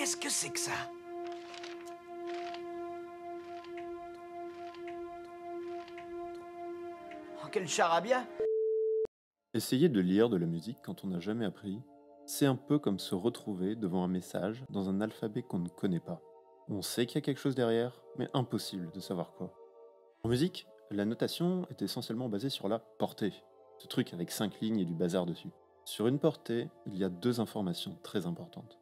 Qu'est-ce que c'est que ça? Oh, quel charabia! Essayer de lire de la musique quand on n'a jamais appris, c'est un peu comme se retrouver devant un message dans un alphabet qu'on ne connaît pas. On sait qu'il y a quelque chose derrière, mais impossible de savoir quoi. En musique, la notation est essentiellement basée sur la portée, ce truc avec 5 lignes et du bazar dessus. Sur une portée, il y a 2 informations très importantes,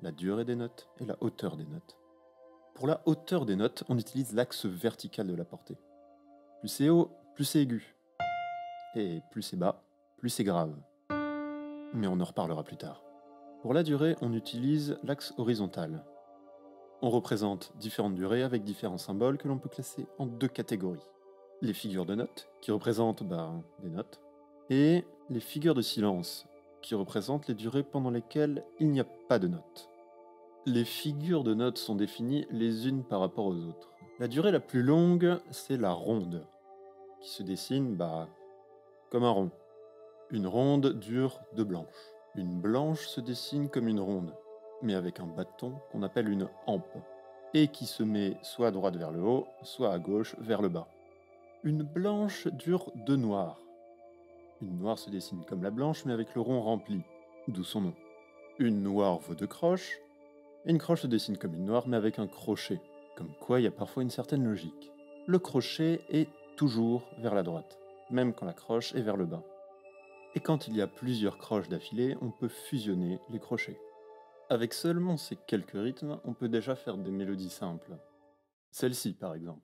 la durée des notes et la hauteur des notes. Pour la hauteur des notes, on utilise l'axe vertical de la portée. Plus c'est haut, plus c'est aigu. Et plus c'est bas, plus c'est grave. Mais on en reparlera plus tard. Pour la durée, on utilise l'axe horizontal. On représente différentes durées avec différents symboles que l'on peut classer en 2 catégories. Les figures de notes, qui représentent des notes, et les figures de silence, qui représentent les durées pendant lesquelles il n'y a pas de notes. Les figures de notes sont définies les unes par rapport aux autres. La durée la plus longue, c'est la ronde, qui se dessine comme un rond. Une ronde dure 2 blanches. Une blanche se dessine comme une ronde, mais avec un bâton qu'on appelle une hampe, et qui se met soit à droite vers le haut, soit à gauche vers le bas. Une blanche dure 2 noires. Une noire se dessine comme la blanche, mais avec le rond rempli, d'où son nom. Une noire vaut 2 croches, et une croche se dessine comme une noire, mais avec un crochet, comme quoi il y a parfois une certaine logique. Le crochet est toujours vers la droite, même quand la croche est vers le bas. Et quand il y a plusieurs croches d'affilée, on peut fusionner les crochets. Avec seulement ces quelques rythmes, on peut déjà faire des mélodies simples. Celle-ci, par exemple.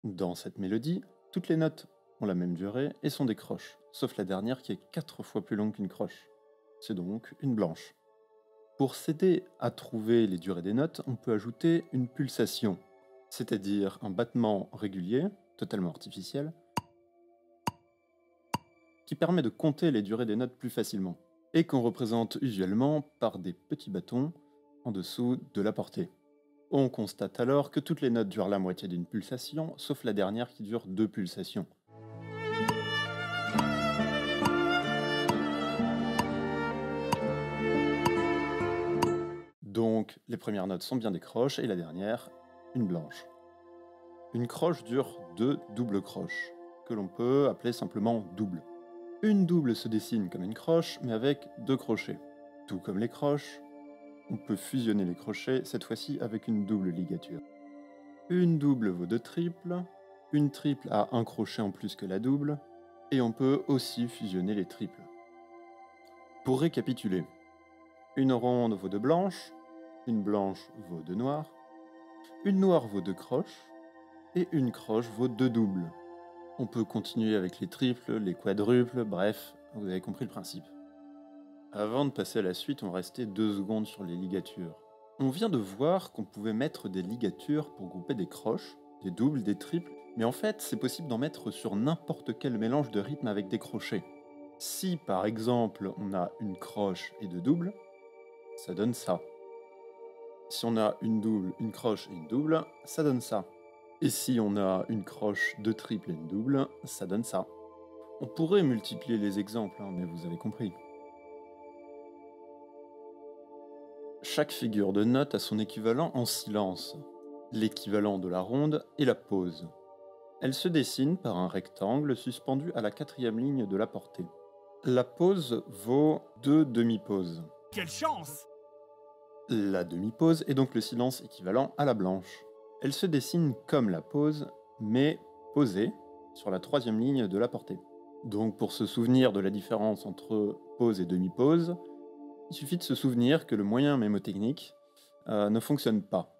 Dans cette mélodie, toutes les notes ont la même durée et sont des croches, sauf la dernière qui est 4 fois plus longue qu'une croche. C'est donc une blanche. Pour s'aider à trouver les durées des notes, on peut ajouter une pulsation, c'est-à-dire un battement régulier, totalement artificiel, qui permet de compter les durées des notes plus facilement, et qu'on représente usuellement par des petits bâtons en dessous de la portée. On constate alors que toutes les notes durent la moitié d'une pulsation, sauf la dernière qui dure 2 pulsations. Donc, les premières notes sont bien des croches, et la dernière, une blanche. Une croche dure 2 doubles croches, que l'on peut appeler simplement double. Une double se dessine comme une croche, mais avec 2 crochets. Tout comme les croches, on peut fusionner les crochets, cette fois-ci avec une double ligature. Une double vaut 2 triples, une triple a un crochet en plus que la double, et on peut aussi fusionner les triples. Pour récapituler, une ronde vaut 2 blanches, une blanche vaut 2 noires, une noire vaut 2 croches, et une croche vaut 2 doubles. On peut continuer avec les triples, les quadruples, bref, vous avez compris le principe. Avant de passer à la suite, on va rester 2 secondes sur les ligatures. On vient de voir qu'on pouvait mettre des ligatures pour grouper des croches, des doubles, des triples, mais en fait, c'est possible d'en mettre sur n'importe quel mélange de rythme avec des crochets. Si, par exemple, on a une croche et 2 doubles, ça donne ça. Si on a une double, une croche et une double, ça donne ça. Et si on a une croche, 2 triples et une double, ça donne ça. On pourrait multiplier les exemples, mais vous avez compris. Chaque figure de note a son équivalent en silence, l'équivalent de la ronde et la pause. Elle se dessine par un rectangle suspendu à la 4e ligne de la portée. La pause vaut 2 demi-pauses. Quelle chance! La demi-pause est donc le silence équivalent à la blanche. Elle se dessine comme la pause, mais posée sur la 3e ligne de la portée. Donc pour se souvenir de la différence entre pause et demi-pause, il suffit de se souvenir que le moyen mémotechnique ne fonctionne pas.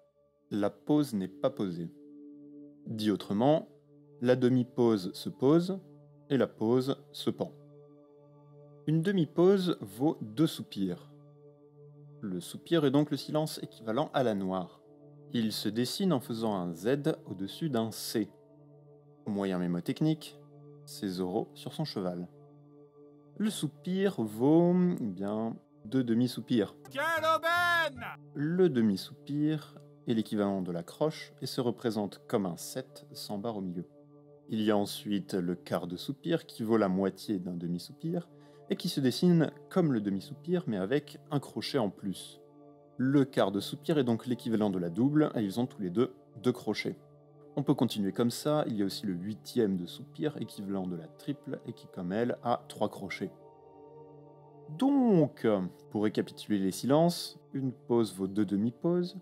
La pause n'est pas posée. Dit autrement, la demi-pause se pose et la pause se pend. Une demi-pause vaut 2 soupirs. Le soupir est donc le silence équivalent à la noire. Il se dessine en faisant un Z au-dessus d'un C. Au moyen mémotechnique, c'est Zorro sur son cheval. Le soupir vaut, 2 demi-soupirs. Quelle aubaine! Le demi-soupir est l'équivalent de la croche et se représente comme un 7 sans barre au milieu. Il y a ensuite le quart de soupir qui vaut la moitié d'un demi-soupir et qui se dessine comme le demi-soupir mais avec un crochet en plus. Le quart de soupir est donc l'équivalent de la double et ils ont tous les deux crochets. On peut continuer comme ça, il y a aussi le huitième de soupir équivalent de la triple et qui comme elle a 3 crochets. Donc, pour récapituler les silences, une pause vaut 2 demi-pauses,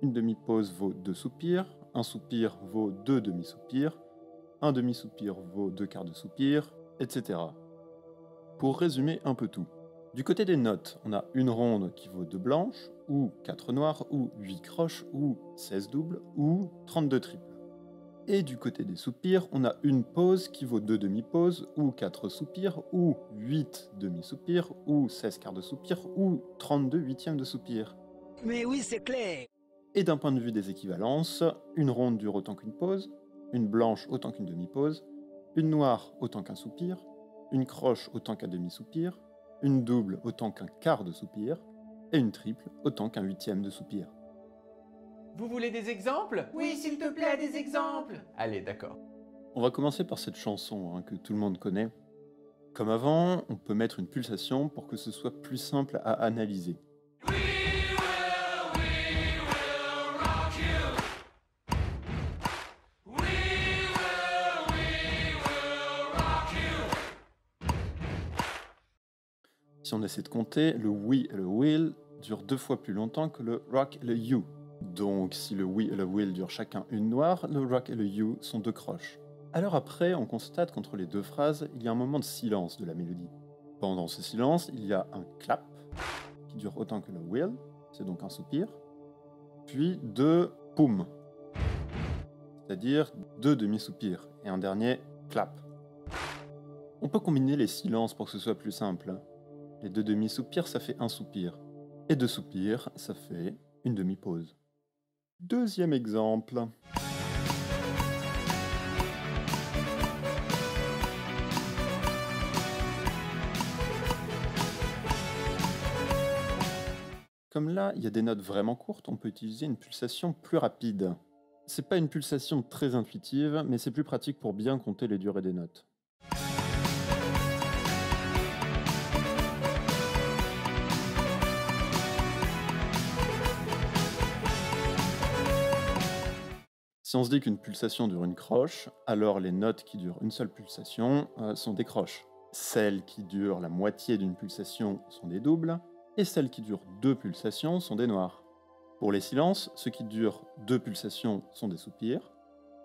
une demi-pause vaut 2 soupirs, un soupir vaut 2 demi-soupirs, un demi-soupir vaut 2 quarts de soupir, etc. Pour résumer un peu tout. Du côté des notes, on a une ronde qui vaut 2 blanches, ou 4 noires, ou 8 croches, ou 16 doubles, ou 32 triples. Et du côté des soupirs, on a une pause qui vaut 2 demi-pauses, ou 4 soupirs, ou 8 demi-soupirs, ou 16 quarts de soupir, ou 32 huitièmes de soupir. Mais oui, c'est clair. Et d'un point de vue des équivalences, une ronde dure autant qu'une pause, une blanche autant qu'une demi-pause, une noire autant qu'un soupir, une croche autant qu'un demi-soupir, une double autant qu'un quart de soupir, et une triple autant qu'un huitième de soupir. Vous voulez des exemples? Oui, s'il te plaît, des exemples. Allez, d'accord. On va commencer par cette chanson que tout le monde connaît. Comme avant, on peut mettre une pulsation pour que ce soit plus simple à analyser. Si on essaie de compter, le we et le will durent 2 fois plus longtemps que le rock et le you. Donc si le we et le will durent chacun une noire, le rock et le you sont 2 croches. Alors après, on constate qu'entre les 2 phrases, il y a un moment de silence de la mélodie. Pendant ce silence, il y a un clap, qui dure autant que le will, c'est donc un soupir, puis 2 poum, c'est-à-dire 2 demi-soupirs, et un dernier clap. On peut combiner les silences pour que ce soit plus simple. Les 2 demi-soupirs, ça fait un soupir. Et 2 soupirs, ça fait une demi-pause. Deuxième exemple. Comme là, il y a des notes vraiment courtes, on peut utiliser une pulsation plus rapide. C'est pas une pulsation très intuitive, mais c'est plus pratique pour bien compter les durées des notes. Si on se dit qu'une pulsation dure une croche, alors les notes qui durent une seule pulsation sont des croches. Celles qui durent la moitié d'une pulsation sont des doubles, et celles qui durent 2 pulsations sont des noirs. Pour les silences, ceux qui durent 2 pulsations sont des soupirs,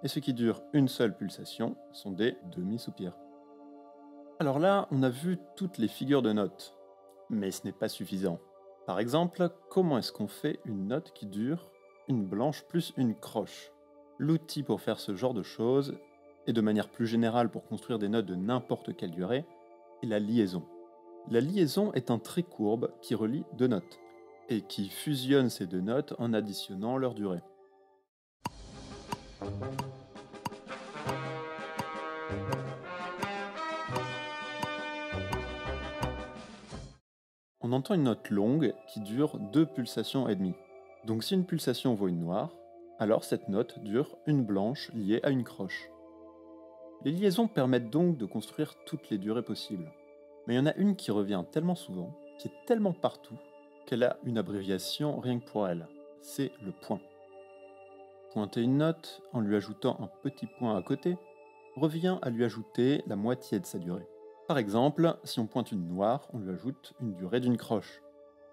et ceux qui durent une seule pulsation sont des demi-soupirs. Alors là, on a vu toutes les figures de notes, mais ce n'est pas suffisant. Par exemple, comment est-ce qu'on fait une note qui dure une blanche plus une croche ? L'outil pour faire ce genre de choses, et de manière plus générale pour construire des notes de n'importe quelle durée, est la liaison. La liaison est un trait courbe qui relie 2 notes, et qui fusionne ces 2 notes en additionnant leur durée. On entend une note longue qui dure 2 pulsations et demie. Donc si une pulsation vaut une noire, alors cette note dure une blanche liée à une croche. Les liaisons permettent donc de construire toutes les durées possibles. Mais il y en a une qui revient tellement souvent, qui est tellement partout, qu'elle a une abréviation rien que pour elle. C'est le point. Pointer une note en lui ajoutant un petit point à côté revient à lui ajouter la moitié de sa durée. Par exemple, si on pointe une noire, on lui ajoute une durée d'une croche.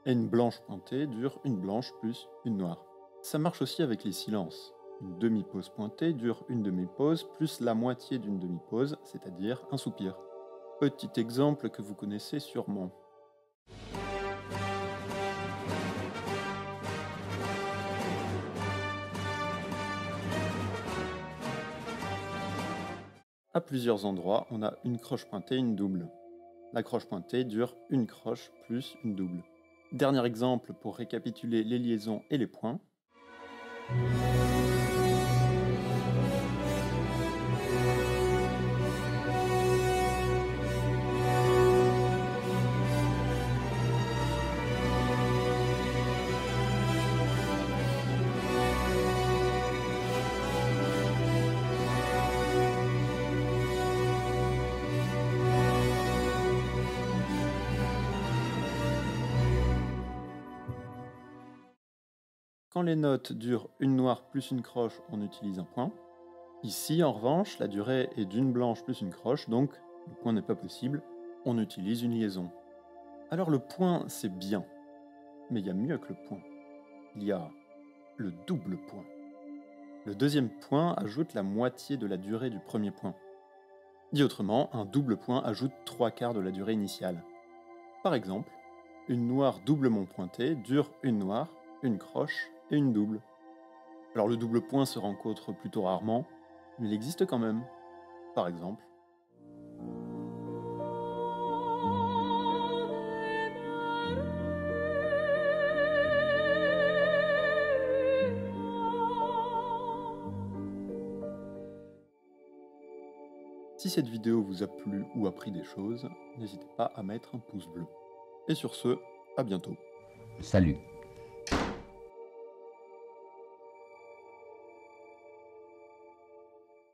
Et une blanche pointée dure une blanche plus une noire. Ça marche aussi avec les silences. Une demi-pause pointée dure une demi-pause plus la moitié d'une demi-pause, c'est-à-dire un soupir. Petit exemple que vous connaissez sûrement. À plusieurs endroits, on a une croche pointée et une double. La croche pointée dure une croche plus une double. Dernier exemple pour récapituler les liaisons et les points. Quand les notes durent une noire plus une croche, on utilise un point. Ici, en revanche, la durée est d'une blanche plus une croche, donc le point n'est pas possible, on utilise une liaison. Alors le point, c'est bien, mais il y a mieux que le point. Il y a le double point. Le deuxième point ajoute la moitié de la durée du premier point. Dit autrement, un double point ajoute 3/4 de la durée initiale. Par exemple, une noire doublement pointée dure une noire, une croche et une double. Alors le double point se rencontre plutôt rarement, mais il existe quand même. Par exemple, si cette vidéo vous a plu ou appris des choses, n'hésitez pas à mettre un pouce bleu. Et sur ce, à bientôt. Salut.